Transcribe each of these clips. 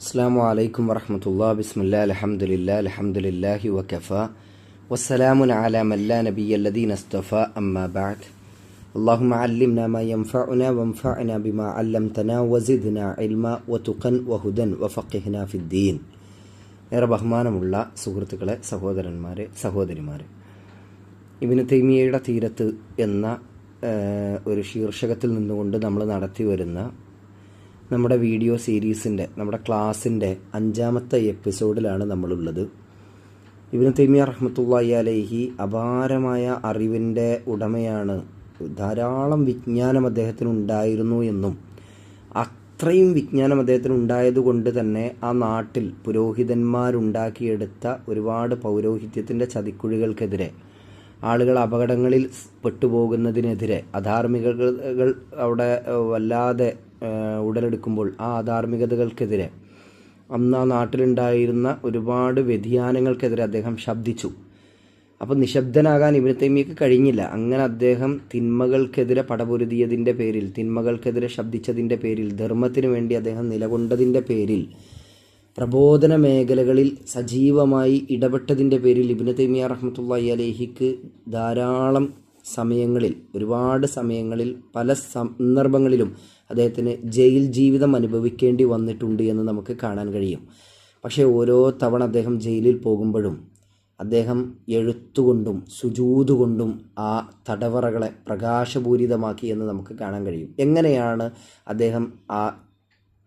അസ്സലാമു അലൈക്കും വറഹ്മത്തുള്ളാഹി ബിസ്മില്ലാഹി അൽഹംദുലില്ലാഹി വകഫാ വസ്സലാമുൻ അലാ മൻ ലാ നബിയ്യ ലദീന ഇസ്തഫാ അമ്മാ ബഅദ് അല്ലാഹുമ്മ അല്ലിംനാ മാ യൻഫഉനാ വൻഫഅനാ ബിമാ അല്ലംതനാ വസിദ്നാ ഇൽമാ വതുഖൻ വഹുദൻ വഫഖിഹ്നാ ഫിദ്ദീൻ. ഏറെ ബഹുമാനമുള്ള സുഹൃത്തുക്കളെ, സഹോദരന്മാരെ, സഹോദരിമാരെ, ഇബ്നു തൈമിയ്യയുടെ തീരത്ത് എന്ന ഒരു ശീർഷകത്തിൽ നിന്നുകൊണ്ട് നമ്മൾ നടത്തി വരുന്ന നമ്മുടെ വീഡിയോ സീരീസിൻ്റെ, നമ്മുടെ ക്ലാസ്സിൻ്റെ 5-ാമത്തെ എപ്പിസോഡിലാണ് നമ്മളുള്ളത്. ഇബ്നു തൈമിയ്യ റഹ്മത്തുള്ളാഹി അലൈഹി അപാരമായ അറിവിൻ്റെ ഉടമയാണ്. ധാരാളം വിജ്ഞാനം അദ്ദേഹത്തിനുണ്ടായിരുന്നു എന്നും അത്രയും വിജ്ഞാനം അദ്ദേഹത്തിനുണ്ടായതുകൊണ്ട് തന്നെ ആ നാട്ടിൽ പുരോഹിതന്മാരുണ്ടാക്കിയെടുത്ത ഒരുപാട് പൗരോഹിത്യത്തിൻ്റെ ചതിക്കുഴികൾക്കെതിരെ, ആളുകൾ അപകടങ്ങളിൽ പെട്ടുപോകുന്നതിനെതിരെ, അധാർമികതകൾ അവിടെ വല്ലാതെ ഉടലെടുക്കുമ്പോൾ ആ അധാർമികതകൾക്കെതിരെ, അന്ന് ആ നാട്ടിലുണ്ടായിരുന്ന ഒരുപാട് വ്യതിയാനങ്ങൾക്കെതിരെ അദ്ദേഹം ശബ്ദിച്ചു. അപ്പോൾ നിശബ്ദനാകാൻ ഇബ്നു തൈമിയ്യക്ക് കഴിഞ്ഞില്ല. അങ്ങനെ അദ്ദേഹം തിന്മകൾക്കെതിരെ പടപൊരുതിയതിൻ്റെ പേരിൽ, തിന്മകൾക്കെതിരെ ശബ്ദിച്ചതിൻ്റെ പേരിൽ, ധർമ്മത്തിന് വേണ്ടി അദ്ദേഹം നിലകൊണ്ടതിൻ്റെ പേരിൽ, പ്രബോധന മേഖലകളിൽ സജീവമായി ഇടപെട്ടതിൻ്റെ പേരിൽ ഇബ്നു തൈമിയ്യ റഹ്മത്തുള്ളാഹി അലൈഹിക്ക് ധാരാളം സമയങ്ങളിൽ, ഒരുപാട് സമയങ്ങളിൽ, പല സന്ദർഭങ്ങളിലും അദ്ദേഹത്തിന് ജയിൽ ജീവിതം അനുഭവിക്കേണ്ടി വന്നിട്ടുണ്ട് എന്ന് നമുക്ക് കാണാൻ കഴിയും. പക്ഷേ ഓരോ തവണ അദ്ദേഹം ജയിലിൽ പോകുമ്പോഴും അദ്ദേഹം എഴുത്തുകൊണ്ടും സുജൂദ് കൊണ്ടും ആ തടവറകളെ പ്രകാശപൂരിതമാക്കി എന്ന് നമുക്ക് കാണാൻ കഴിയും. എങ്ങനെയാണ് അദ്ദേഹം ആ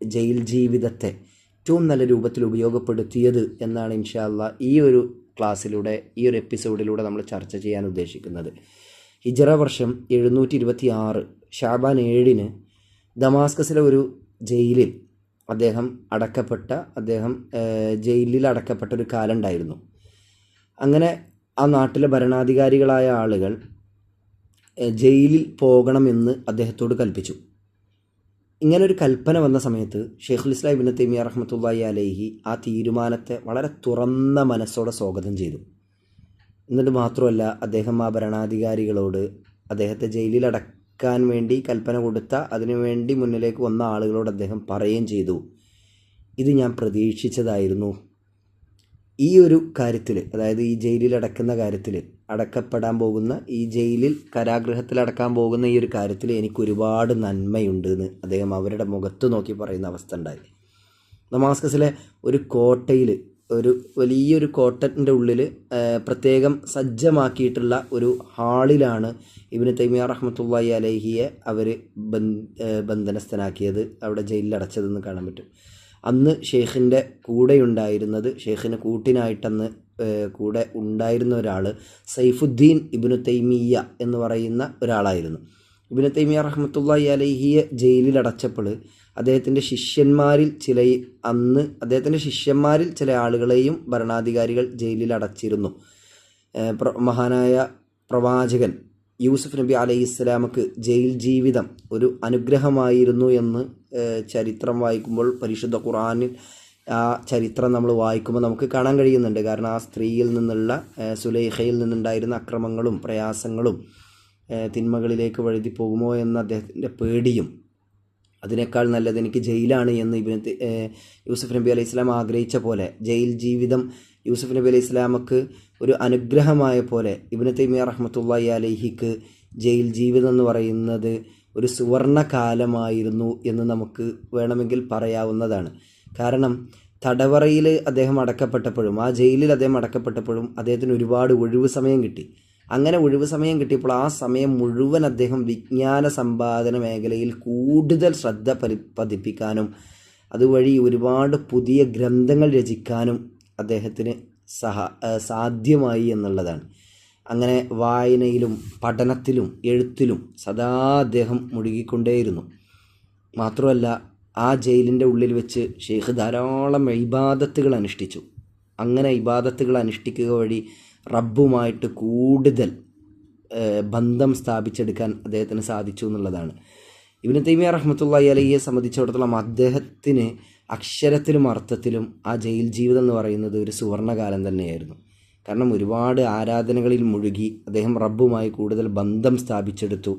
ജയിൽ ജീവിതത്തെ ഏറ്റവും നല്ല രൂപത്തിൽ ഉപയോഗപ്പെടുത്തിയത് എന്നാണ് ഇൻഷാ അല്ലാഹ് ഈ ഒരു ക്ലാസ്സിലൂടെ, ഈ ഒരു എപ്പിസോഡിലൂടെ നമ്മൾ ചർച്ച ചെയ്യാൻ ഉദ്ദേശിക്കുന്നത്. ഹിജ്റ വർഷം 726 ശഅബാൻ 7 ദമാസ്കസിലെ ഒരു ജയിലിൽ ജയിലിൽ അടക്കപ്പെട്ട ഒരു കാലം ഉണ്ടായിരുന്നു. അങ്ങനെ ആ നാട്ടിലെ ഭരണാധികാരികളായ ആളുകൾ ജയിലിൽ പോകണമെന്ന് അദ്ദേഹത്തോട് കൽപ്പിച്ചു. ഇങ്ങനൊരു കൽപ്പന വന്ന സമയത്ത് ഷെയ്ഖുൽ ഇസ്ലാം ഇബ്നു തൈമിയ്യ റഹ്മത്തുള്ളാഹി അലൈഹി ആ തീരുമാനത്തെ വളരെ തുറന്ന മനസ്സോടെ സ്വാഗതം ചെയ്തു. എന്നിട്ട് മാത്രമല്ല, അദ്ദേഹം ആ ഭരണാധികാരികളോട്, അദ്ദേഹത്തെ ജയിലിൽ അടക്കാൻ വേണ്ടി കൽപ്പന കൊടുത്ത, അതിനുവേണ്ടി മുന്നിലേക്ക് വന്ന ആളുകളോട് അദ്ദേഹം പറയുകയും ചെയ്തു, ഇത് ഞാൻ പ്രതീക്ഷിച്ചതായിരുന്നു. ഈ ഒരു കാര്യത്തിൽ, അതായത് ഈ ജയിലിൽ അടക്കുന്ന കാര്യത്തിൽ, അടക്കപ്പെടാൻ പോകുന്ന, ഈ ജയിലിൽ കാരാഗൃഹത്തിൽ അടക്കാൻ പോകുന്ന ഈ ഒരു കാര്യത്തിൽ എനിക്ക് ഒരുപാട് നന്മയുണ്ട് എന്ന് അദ്ദേഹം അവരുടെ മുഖത്ത് നോക്കി പറയുന്ന അവസ്ഥ ഉണ്ടായി. ദമാസ്കസിലെ ഒരു കോട്ടയിൽ, ഒരു വലിയൊരു കോട്ടൻ്റെ ഉള്ളിൽ പ്രത്യേകം സജ്ജമാക്കിയിട്ടുള്ള ഒരു ഹാളിലാണ് ഇബ്നു തൈമിയ്യ റഹ്മത്തുള്ളാഹി അലൈഹിയെ അവർ ബന്ധനസ്ഥനാക്കിയത്, അവിടെ ജയിലിൽ അടച്ചതെന്ന് കാണാൻ പറ്റും. അന്ന് ഷെയ്ഖിൻ്റെ കൂടെയുണ്ടായിരുന്നത്, ഷെയ്ഖിന് കൂട്ടിനായിട്ടന്ന് കൂടെ ഉണ്ടായിരുന്ന ഒരാൾ സൈഫുദ്ദീൻ ഇബ്നു തൈമിയ്യ എന്ന് പറയുന്ന ഒരാളായിരുന്നു. ഇബ്നു തൈമിയ്യ റഹ്മത്തുള്ളാഹി അലൈഹിയെ ജയിലിൽ അടച്ചപ്പോൾ അദ്ദേഹത്തിൻ്റെ ശിഷ്യന്മാരിൽ ചില ആളുകളെയും ഭരണാധികാരികൾ ജയിലിൽ അടച്ചിരുന്നു. മഹാനായ പ്രവാചകൻ യൂസുഫ് നബി അലൈഹിസ്സലാമക്ക് ജയിൽ ജീവിതം ഒരു അനുഗ്രഹമായിരുന്നു എന്ന് ചരിത്രം വായിക്കുമ്പോൾ, പരിശുദ്ധ ഖുർആനിൽ ആ ചരിത്രം നമ്മൾ വായിക്കുമ്പോൾ നമുക്ക് കാണാൻ കഴിയുന്നുണ്ട്. കാരണം ആ സ്ത്രീയിൽ നിന്നുള്ള, സുലൈഖയിൽ നിന്നുണ്ടായിരുന്ന അക്രമങ്ങളും പ്രയാസങ്ങളും തിന്മകളിലേക്ക് വഴുതി പോകുമോ എന്ന അദ്ദേഹത്തിൻ്റെ പേടിയും, അതിനേക്കാൾ നല്ലത് എനിക്ക് ജയിലാണ് എന്ന് യൂസുഫ് നബി അലൈഹി സ്വലാം ആഗ്രഹിച്ച പോലെ, ജയിൽ ജീവിതം യൂസുഫ് നബി അലൈഹി സ്വലാമക്ക് ഒരു അനുഗ്രഹമായ പോലെ ഇബ്നു തൈമിയ്യ റഹ്മത്തുള്ളാഹി അലൈഹിക്ക് ജയിൽ ജീവിതം എന്ന് പറയുന്നത് ഒരു സുവർണ കാലമായിരുന്നു എന്ന് നമുക്ക് വേണമെങ്കിൽ പറയാവുന്നതാണ്. കാരണം തടവറയിൽ അദ്ദേഹം അടക്കപ്പെട്ടപ്പോഴും, ആ ജയിലിൽ അദ്ദേഹം അടക്കപ്പെട്ടപ്പോഴും അദ്ദേഹത്തിന് ഒരുപാട് ഒഴിവ് സമയം കിട്ടി. അങ്ങനെ ഒഴിവ് സമയം കിട്ടിയപ്പോൾ ആ സമയം മുഴുവൻ അദ്ദേഹം വിജ്ഞാന സമ്പാദന മേഖലയിൽ കൂടുതൽ ശ്രദ്ധ പതിപ്പിക്കാനും അതുവഴി ഒരുപാട് പുതിയ ഗ്രന്ഥങ്ങൾ രചിക്കാനും അദ്ദേഹത്തിന് സാധ്യമായി എന്നുള്ളതാണ്. അങ്ങനെ വായനയിലും പഠനത്തിലും എഴുത്തിലും സദാ അദ്ദേഹം മുഴുകിക്കൊണ്ടേയിരുന്നു. മാത്രമല്ല, ആ ജയിലിൻ്റെ ഉള്ളിൽ വെച്ച് ഷെയ്ഖ് ധാരാളം ഇബാദത്തുകൾ അനുഷ്ഠിച്ചു. അങ്ങനെ ഇബാദത്തുകൾ അനുഷ്ഠിക്കുക വഴി റബ്ബുമായിട്ട് കൂടുതൽ ബന്ധം സ്ഥാപിച്ചെടുക്കാൻ അദ്ദേഹത്തിന് സാധിച്ചു എന്നുള്ളതാണ്. ഇബ്നു തൈമിയ്യ റഹ്മത്തുള്ളാഹി അലൈഹിയെ സംബന്ധിച്ചിടത്തോളം അദ്ദേഹത്തിന് അക്ഷരത്തിലും അർത്ഥത്തിലും ആ ജയിൽ ജീവിതം എന്ന് പറയുന്നത് ഒരു സുവർണകാലം തന്നെയായിരുന്നു. കാരണം ഒരുപാട് ആരാധനകളിൽ മുഴുകി അദ്ദേഹം റബ്ബുമായി കൂടുതൽ ബന്ധം സ്ഥാപിച്ചെടുത്തു.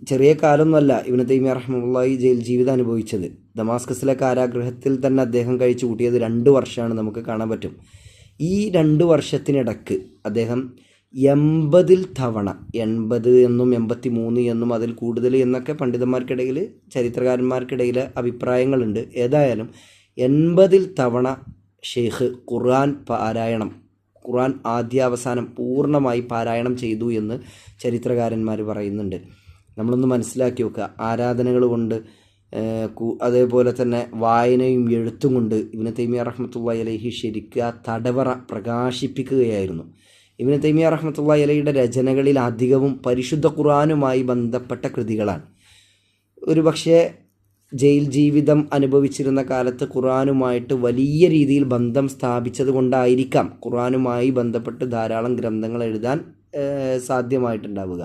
ചെറിയ കാലമൊന്നുമല്ല ഇബ്നു തൈമിയ്യ റഹ്മത്തുള്ളാഹി ജയിൽ ജീവിതം അനുഭവിച്ചത്. ദമാസ്കസിലെ കാരാഗൃഹത്തിൽ തന്നെ അദ്ദേഹം കഴിച്ചു കൂട്ടിയത് 2 വർഷമാണ് നമുക്ക് കാണാൻ പറ്റും. ഈ 2 വർഷത്തിനിടക്ക് അദ്ദേഹം 80 തവണ, 80 എന്നും 83 എന്നും അതിൽ കൂടുതൽ എന്നൊക്കെ പണ്ഡിതന്മാർക്കിടയിൽ, ചരിത്രകാരന്മാർക്കിടയിൽ അഭിപ്രായങ്ങളുണ്ട്. ഏതായാലും 80 തവണ ഷെയ്ഖ് ഖുർആൻ ആദ്യാവസാനം പൂർണ്ണമായി പാരായണം ചെയ്തു എന്ന് ചരിത്രകാരന്മാർ പറയുന്നുണ്ട്. നമ്മളൊന്ന് മനസ്സിലാക്കി വെക്കുക. ആരാധനകൾ കൊണ്ട് അതേപോലെ തന്നെ വായനയും എഴുത്തും കൊണ്ട് ഇബ്നു തൈമിയ്യ റഹ്മത്തുള്ളാഹി അലൈഹി ശരിക്ക് ആ തടവറ പ്രകാശിപ്പിക്കുകയായിരുന്നു. ഇബ്നു തൈമിയ്യ റഹ്മത്തുള്ളാഹി അലൈഹിയുടെ രചനകളിൽ അധികവും പരിശുദ്ധ ഖുർആനുമായി ബന്ധപ്പെട്ട കൃതികളാണ്. ഒരു പക്ഷേ ജയിൽ ജീവിതം അനുഭവിച്ചിരുന്ന കാലത്ത് ഖുർആനുമായിട്ട് വലിയ രീതിയിൽ ബന്ധം സ്ഥാപിച്ചത് കൊണ്ടായിരിക്കാം ഖുർആനുമായി ബന്ധപ്പെട്ട് ധാരാളം ഗ്രന്ഥങ്ങൾ എഴുതാൻ സാധ്യമായിട്ടുണ്ടാവുക.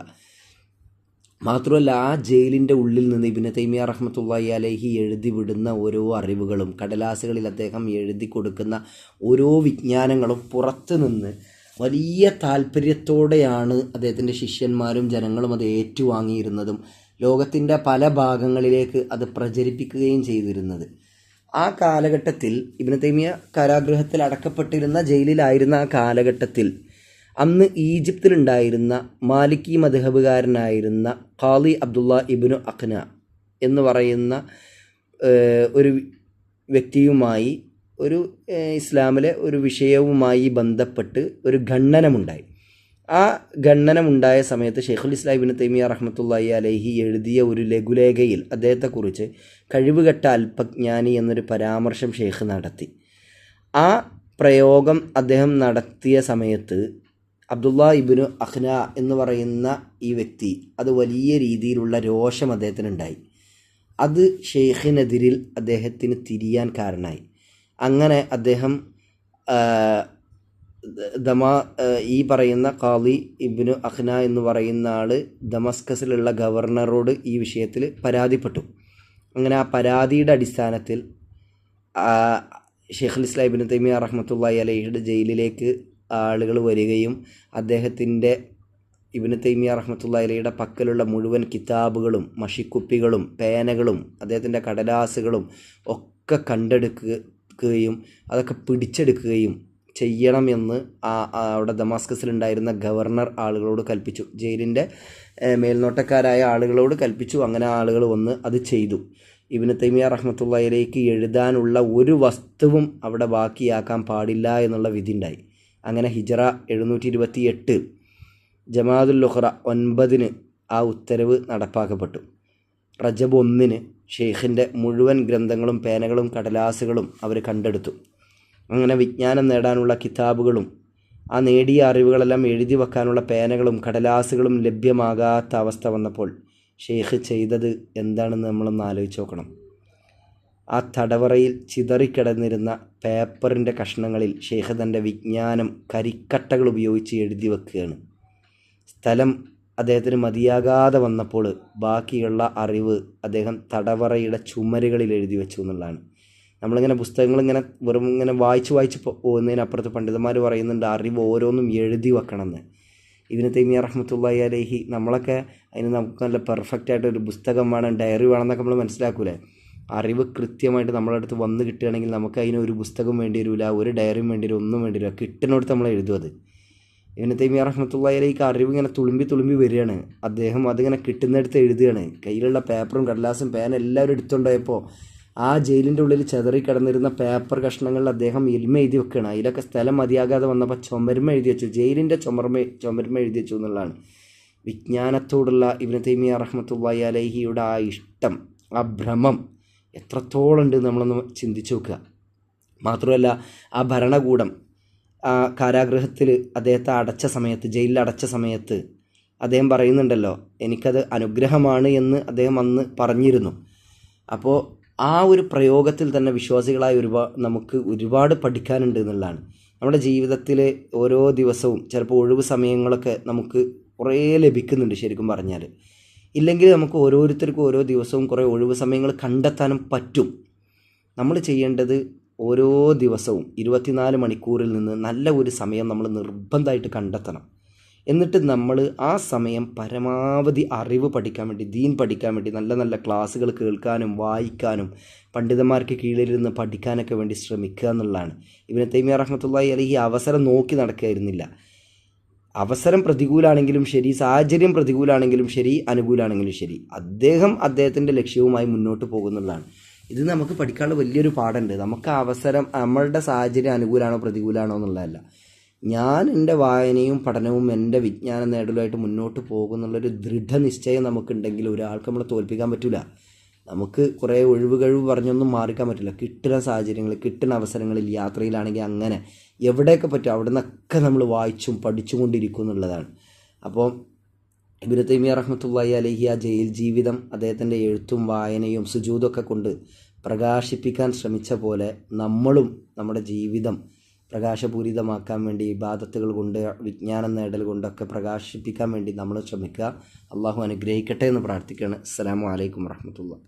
മാത്രമല്ല, ആ ജയിലിൻ്റെ ഉള്ളിൽ നിന്ന് ഇബ്നു തൈമിയ്യ റഹ്മത്തുള്ളാഹി അലൈഹി എഴുതി വിടുന്ന ഓരോ അറിവുകളും, കടലാസുകളിൽ അദ്ദേഹം എഴുതി കൊടുക്കുന്ന ഓരോ വിജ്ഞാനങ്ങളും പുറത്ത് നിന്ന് വലിയ താല്പര്യത്തോടെയാണ് അദ്ദേഹത്തിൻ്റെ ശിഷ്യന്മാരും ജനങ്ങളും അത് ഏറ്റുവാങ്ങിയിരുന്നതും ലോകത്തിൻ്റെ പല ഭാഗങ്ങളിലേക്ക് അത് പ്രചരിപ്പിക്കുകയും ചെയ്തിരുന്നത്. ആ കാലഘട്ടത്തിൽ ഇബ്നു തൈമിയ്യ കാരാഗൃഹത്തിൽ അടക്കപ്പെട്ടിരുന്ന, ജയിലിലായിരുന്ന ആ കാലഘട്ടത്തിൽ അന്ന് ഈജിപ്തിലുണ്ടായിരുന്ന മാലിക്കി മദ്ഹബുകാരനായിരുന്ന ഖാളി അബ്ദുള്ള ഇബ്നു അഖ്ന എന്ന് പറയുന്ന ഒരു വ്യക്തിയുമായി ഒരു ഇസ്ലാമിലെ ഒരു വിഷയവുമായി ബന്ധപ്പെട്ട് ഒരു ഖണ്ഡനമുണ്ടായി. ആ ഖണ്ഡനമുണ്ടായ സമയത്ത് ഷെയ്ഖുൽ ഇസ്ലാം ഇബ്നു തൈമിയ്യ റഹ്മത്തുള്ളാഹി അലൈഹി എഴുതിയ ഒരു ലഘുലേഖയിൽ അദ്ദേഹത്തെക്കുറിച്ച് കഴിവുകെട്ട അല്പജ്ഞാനി എന്നൊരു പരാമർശം ഷെയ്ഖ് നടത്തി. ആ പ്രയോഗം അദ്ദേഹം നടത്തിയ സമയത്ത് അബ്ദുള്ള ഇബ്നു അഖ്ന എന്ന് പറയുന്ന ഈ വ്യക്തി അത് വലിയ രീതിയിലുള്ള രോഷം അദ്ദേഹത്തിനുണ്ടായി. അത് ഷെയ്ഖിനെതിരിൽ അദ്ദേഹത്തിന് തിരിയാൻ കാരണമായി. അങ്ങനെ അദ്ദേഹം ഈ പറയുന്ന ഖാളി ഇബ്നു അഖ്ന എന്ന് പറയുന്ന ആൾ ദമസ്കസിലുള്ള ഗവർണറോട് ഈ വിഷയത്തിൽ പരാതിപ്പെട്ടു. അങ്ങനെ ആ പരാതിയുടെ അടിസ്ഥാനത്തിൽ ഷെയ്ഖുൽ ഇസ്ലാം ഇബ്നു തൈമിയ്യ റഹ്മത്തുള്ളാഹി അലൈഹിയുടെ ജയിലിലേക്ക് ആളുകൾ വരികയും അദ്ദേഹത്തിൻ്റെ ഇബ്നു തൈമിയ്യ റഹ്മത്തുള്ളാഹി അലൈഹിയുടെ പക്കലുള്ള മുഴുവൻ കിതാബുകളും മഷിക്കുപ്പികളും പേനകളും അദ്ദേഹത്തിൻ്റെ കടലാസുകളും ഒക്കെ കണ്ടെടുക്കുകയും അതൊക്കെ പിടിച്ചെടുക്കുകയും ചെയ്യണമെന്ന് അവിടെ ദമാസ്കസിലുണ്ടായിരുന്ന ഗവർണർ ആളുകളോട് കൽപ്പിച്ചു. ജയിലിൻ്റെ മേൽനോട്ടക്കാരായ ആളുകളോട് കൽപ്പിച്ചു. അങ്ങനെ ആളുകൾ വന്ന് അത് ചെയ്തു. ഇബ്നു തൈമിയ്യ റഹ്മത്തുള്ളാഹി അലൈഹിക്ക് എഴുതാനുള്ള ഒരു വസ്തുവും അവിടെ ബാക്കിയാക്കാൻ പാടില്ല എന്നുള്ള വിധി ഉണ്ടായി. അങ്ങനെ ഹിജറ 728 ജമാദുൽ ഉഖ്റ 9 ആ ഉത്തരവ് നടപ്പാക്കപ്പെട്ടു. റജബ് 1 ഷെയ്ഖിൻ്റെ മുഴുവൻ ഗ്രന്ഥങ്ങളും പേനകളും കടലാസുകളും അവർ കണ്ടെടുത്തു. അങ്ങനെ വിജ്ഞാനം നേടാനുള്ള കിതാബുകളും ആ നേടിയ അറിവുകളെല്ലാം എഴുതി വെക്കാനുള്ള പേനകളും കടലാസുകളും ലഭ്യമാകാത്ത അവസ്ഥ വന്നപ്പോൾ ഷെയ്ഖ് ചെയ്തത് എന്താണെന്ന് നമ്മളൊന്ന് ആലോചിച്ച് നോക്കണം. ആ തടവറയിൽ ചിതറിക്കിടന്നിരുന്ന പേപ്പറിൻ്റെ കഷ്ണങ്ങളിൽ ഷെയ്ഖ് തൻ്റെ വിജ്ഞാനം കരിക്കട്ടകൾ ഉപയോഗിച്ച് എഴുതി വെക്കുകയാണ്. സ്ഥലം അദ്ദേഹത്തിന് മതിയാകാതെ വന്നപ്പോൾ ബാക്കിയുള്ള അറിവ് അദ്ദേഹം തടവറയുടെ ചുമരുകളിൽ എഴുതി വെച്ചു എന്നുള്ളതാണ്. നമ്മളിങ്ങനെ പുസ്തകങ്ങളിങ്ങനെ വെറും ഇങ്ങനെ വായിച്ച് പോകുന്നതിനപ്പുറത്ത് പണ്ഡിതന്മാർ പറയുന്നുണ്ട് അറിവ് ഓരോന്നും എഴുതി വെക്കണമെന്ന്. ഇബ്നു തൈമിയ്യ റഹ്മത്തുള്ളാഹി അലൈഹി നമ്മളൊക്കെ അതിന് നമുക്ക് നല്ല പെർഫെക്റ്റായിട്ട് ഒരു പുസ്തകം വേണം, ഡയറി വേണമെന്നൊക്കെ നമ്മൾ മനസ്സിലാക്കൂലേ. അറിവ് കൃത്യമായിട്ട് നമ്മളെ അടുത്ത് വന്ന് കിട്ടുകയാണെങ്കിൽ നമുക്ക് അതിന് ഒരു പുസ്തകം വേണ്ടി വരില്ല, ഒരു ഡയറിയും വേണ്ടി വരും, ഒന്നും വേണ്ടി വരില്ല. കിട്ടുന്നിടത്ത് നമ്മൾ എഴുതും. അത് ഇബ്നു തൈമിയ്യ റഹ്മത്തുള്ളാഹി അലൈഹിക്ക് അറിവ് ഇങ്ങനെ തുളുമ്പി വരികയാണ്. അദ്ദേഹം അതിങ്ങനെ കിട്ടുന്നിടത്ത് എഴുതുകയാണ്. കയ്യിലുള്ള പേപ്പറും കടലാസും പേന എല്ലാവരും എടുത്തുകൊണ്ടുപോയപ്പോൾ ആ ജയിലിൻ്റെ ഉള്ളിൽ ചെതറിക്കിടന്നിരുന്ന പേപ്പർ കഷ്ണങ്ങളിൽ അദ്ദേഹം ഇൽമ എഴുതി വെക്കുകയാണ്. അതിലൊക്കെ സ്ഥലം മതിയാകാതെ വന്നപ്പോൾ ചുമരുമ എഴുതി വെച്ചു, ജയിലിൻ്റെ ചുമരുമ എഴുതി വെച്ചു എന്നുള്ളതാണ്. വിജ്ഞാനത്തോടുള്ള ഇബ്നു തൈമിയ്യ റഹ്മത്തുള്ളാഹി അലൈഹിയുടെ ആ ഇഷ്ടം, ആ ഭ്രമം എത്രത്തോളം ഉണ്ട് നമ്മളൊന്ന് ചിന്തിച്ചു നോക്കുക. മാത്രമല്ല, ആ ഭരണകൂടം ആ കാരാഗൃഹത്തിൽ അദ്ദേഹത്തെ അടച്ച സമയത്ത്, ജയിലിൽ അടച്ച സമയത്ത് അദ്ദേഹം പറയുന്നുണ്ടല്ലോ, എനിക്കത് അനുഗ്രഹമാണ് എന്ന് അദ്ദേഹം അന്ന് പറഞ്ഞിരുന്നു. അപ്പോൾ ആ ഒരു പ്രയോഗത്തിൽ തന്നെ വിശ്വാസികളായ നമുക്ക് ഒരുപാട് പഠിക്കാനുണ്ട് എന്നുള്ളതാണ്. നമ്മുടെ ജീവിതത്തിൽ ഓരോ ദിവസവും ചിലപ്പോൾ ഒഴിവ് സമയങ്ങളൊക്കെ നമുക്ക് കുറേ ലഭിക്കുന്നുണ്ട് ശരിക്കും പറഞ്ഞാൽ. ഇല്ലെങ്കിൽ നമുക്ക് ഓരോരുത്തർക്കും ഓരോ ദിവസവും കുറേ ഒഴിവ് സമയങ്ങൾ കണ്ടെത്താനും പറ്റും. നമ്മൾ ചെയ്യേണ്ടത് ഓരോ ദിവസവും 24 മണിക്കൂറിൽ നിന്ന് നല്ല ഒരു സമയം നമ്മൾ നിർബന്ധമായിട്ട് കണ്ടെത്തണം. എന്നിട്ട് നമ്മൾ ആ സമയം പരമാവധി അറിവ് പഠിക്കാൻ വേണ്ടി, ദീൻ പഠിക്കാൻ വേണ്ടി, നല്ല നല്ല ക്ലാസ്സുകൾ കേൾക്കാനും വായിക്കാനും പണ്ഡിതന്മാർക്ക് കീഴിലിരുന്ന് പഠിക്കാനൊക്കെ വേണ്ടി ശ്രമിക്കുക എന്നുള്ളതാണ്. ഇബ്നു തൈമിയ്യ റഹ്മത്തുള്ളാഹി അലൈഹി അവസരം നോക്കി നടക്കുകയായിരുന്നില്ല. അവസരം പ്രതികൂലാണെങ്കിലും ശരി, സാഹചര്യം പ്രതികൂലാണെങ്കിലും ശരി, അനുകൂലമാണെങ്കിലും ശരി, അദ്ദേഹത്തിൻ്റെ ലക്ഷ്യവുമായി മുന്നോട്ട് പോകുന്നതാണ്. ഇത് നമുക്ക് പഠിക്കാനുള്ള വലിയൊരു പാഠമുണ്ട്. നമുക്ക് അവസരം നമ്മളുടെ സാഹചര്യം അനുകൂലമാണോ പ്രതികൂലമാണോ എന്നുള്ളതല്ല, ഞാൻ എൻ്റെ വായനയും പഠനവും എൻ്റെ വിജ്ഞാനം നേടലുമായിട്ട് മുന്നോട്ട് പോകുന്നുള്ളൊരു ദൃഢനിശ്ചയം നമുക്കുണ്ടെങ്കിൽ ഒരാൾക്ക് നമ്മളെ തോൽപ്പിക്കാൻ പറ്റില്ല. നമുക്ക് കുറേ ഒഴിവ് കഴിവ് പറഞ്ഞൊന്നും മാറിക്കാൻ പറ്റില്ല. കിട്ടുന്ന സാഹചര്യങ്ങൾ, കിട്ടുന്ന അവസരങ്ങളിൽ, യാത്രയിലാണെങ്കിൽ അങ്ങനെ എവിടെയൊക്കെ പറ്റും അവിടെ നിന്നൊക്കെ നമ്മൾ വായിച്ചും പഠിച്ചും കൊണ്ടിരിക്കും എന്നുള്ളതാണ്. അപ്പോൾ ഇബ്നു തൈമിയ്യ റഹ്മത്തുള്ളാഹി അലൈഹി ആ ജയിൽ ജീവിതം അദ്ദേഹത്തിൻ്റെ എഴുത്തും വായനയും സുജൂദൊക്കെ കൊണ്ട് പ്രകാശിപ്പിക്കാൻ ശ്രമിച്ച പോലെ നമ്മളും നമ്മുടെ ജീവിതം പ്രകാശപൂരിതമാക്കാൻ വേണ്ടി, ഇബാദത്തുകൾ കൊണ്ട്, വിജ്ഞാനം നേടൽ കൊണ്ടൊക്കെ പ്രകാശിപ്പിക്കാൻ വേണ്ടി നമ്മൾ ശ്രമിക്കുക. അള്ളാഹു അനുഗ്രഹിക്കട്ടെ എന്ന് പ്രാർത്ഥിക്കുകയാണ്. അസ്സലാമു അലൈക്കും വറഹ്മത്തുള്ളാഹി.